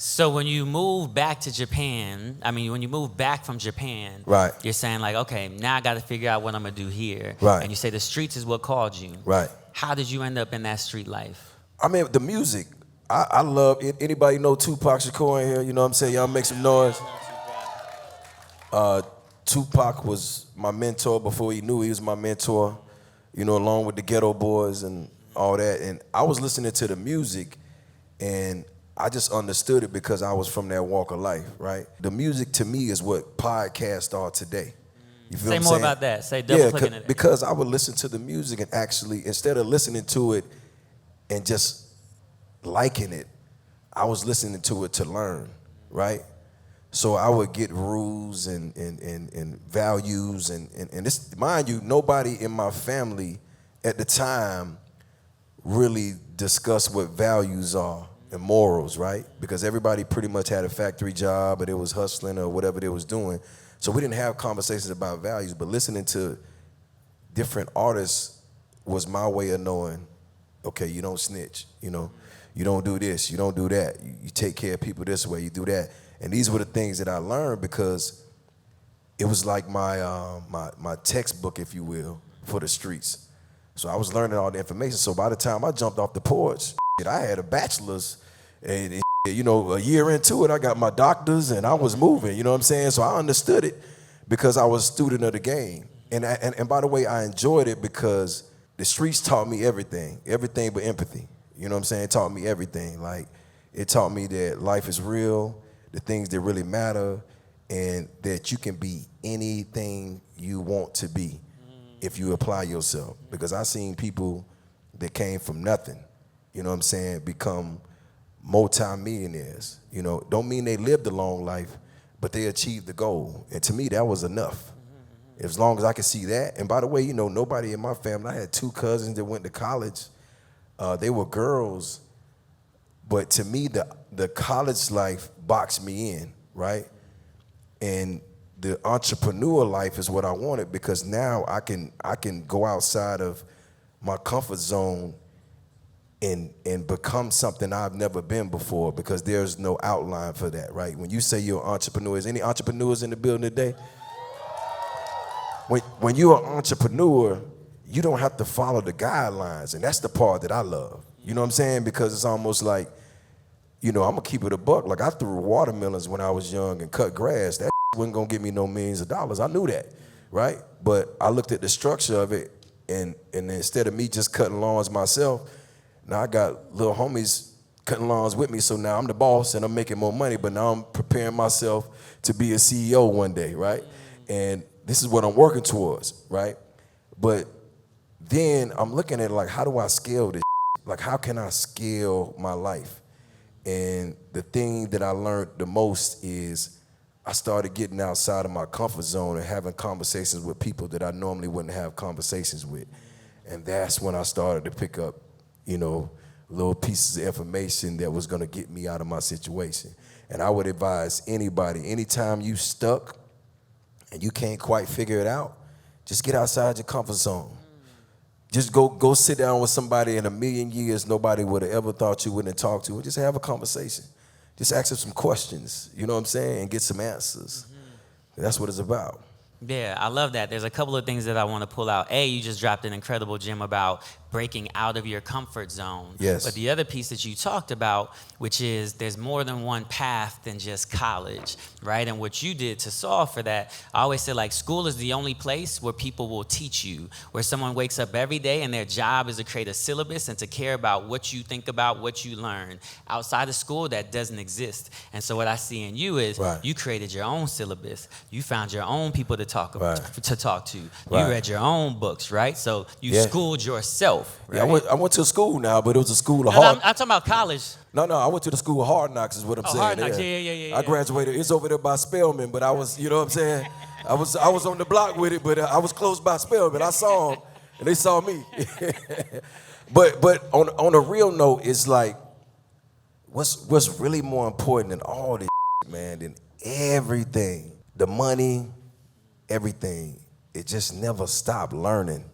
So when you move back to Japan, when you move back from Japan, right, you're saying like, okay, now I got to figure out what I'm gonna do here. Right. And you say the streets is what called you. Right. How did you end up in that street life? I mean, the music. I love it. Anybody know Tupac Shakur in here? You know what I'm saying? Y'all make some noise. Tupac was my mentor before he knew he was my mentor, you know, along with the Ghetto Boys and all that. And I was listening to the music, and I just understood it because I was from that walk of life, right? The music to me is what podcasts are today. You feel Say what I'm more saying? about that. Say double click in it. Because I would listen to the music and actually, instead of listening to it and just liking it, I was listening to it to learn, right? So I would get rules and values and this, mind you, nobody in my family at the time really discussed what values are and morals, right? Because everybody pretty much had a factory job or they was hustling or whatever they was doing. So we didn't have conversations about values, but listening to different artists was my way of knowing, okay, you don't snitch, you know, you don't do this, you don't do that, you take care of people this way, you do that. And these were the things that I learned because it was like my textbook, if you will, for the streets. So I was learning all the information. So by the time I jumped off the porch, I had a bachelor's, and you know, a year into it, I got my doctors, and I was moving. You know what I'm saying? So I understood it because I was a student of the game. And by the way, I enjoyed it because the streets taught me everything but empathy. You know what I'm saying? It taught me everything. Like, it taught me that life is real, the things that really matter, and that you can be anything you want to be if you apply yourself. Because I seen people that came from nothing, you know what I'm saying, become multi-millionaires. You know, don't mean they lived a long life, but they achieved the goal. And to me, that was enough. As long as I could see that. And by the way, you know, nobody in my family, I had 2 cousins that went to college. They were girls, but to me, the college life boxed me in, right? And the entrepreneur life is what I wanted because now I can go outside of my comfort zone and become something I've never been before because there's no outline for that, right? When you say you're an entrepreneur, is any entrepreneurs in the building today? When you're an entrepreneur, you don't have to follow the guidelines, and that's the part that I love. You know what I'm saying? Because it's almost like, you know, I'm gonna keep it a buck. Like, I threw watermelons when I was young and cut grass. That wasn't gonna give me no millions of dollars. I knew that, right? But I looked at the structure of it, and instead of me just cutting lawns myself, now I got little homies cutting lawns with me, so now I'm the boss and I'm making more money, but now I'm preparing myself to be a CEO one day, right? And this is what I'm working towards, right? But then I'm looking at it like, how do I scale this? Like, how can I scale my life? And the thing that I learned the most is I started getting outside of my comfort zone and having conversations with people that I normally wouldn't have conversations with. And that's when I started to pick up, you know, little pieces of information that was gonna get me out of my situation. And I would advise anybody, anytime you stuck and you can't quite figure it out, just get outside your comfort zone. Just go sit down with somebody in a million years nobody would have ever thought you wouldn't talk to, and just have a conversation. Just ask them some questions, you know what I'm saying, and get some answers. That's what it's about. Yeah, I love that. There's a couple of things that I want to pull out. A, you just dropped an incredible gem about breaking out of your comfort zone. Yes. But the other piece that you talked about, which is there's more than one path than just college, right? And what you did to solve for that, I always say, like, school is the only place where people will teach you, where someone wakes up every day and their job is to create a syllabus and to care about what you think about, what you learn. Outside of school, that doesn't exist. And so what I see in you is you created your own syllabus. You found your own people to talk to. You read your own books, right? So you schooled yourself. Right? Yeah, I went to school now, but it was a school of hard. I'm talking about college. No, I went to the school of Hard Knocks is what I'm saying. Hard Knocks, yeah. I graduated. It's over there by Spelman, but I was, you know what I'm saying? I was on the block with it, but I was close by Spelman. I saw them, and they saw me. But on a real note, it's like, what's really more important than all this man, than everything, the money, everything, it just never stopped learning.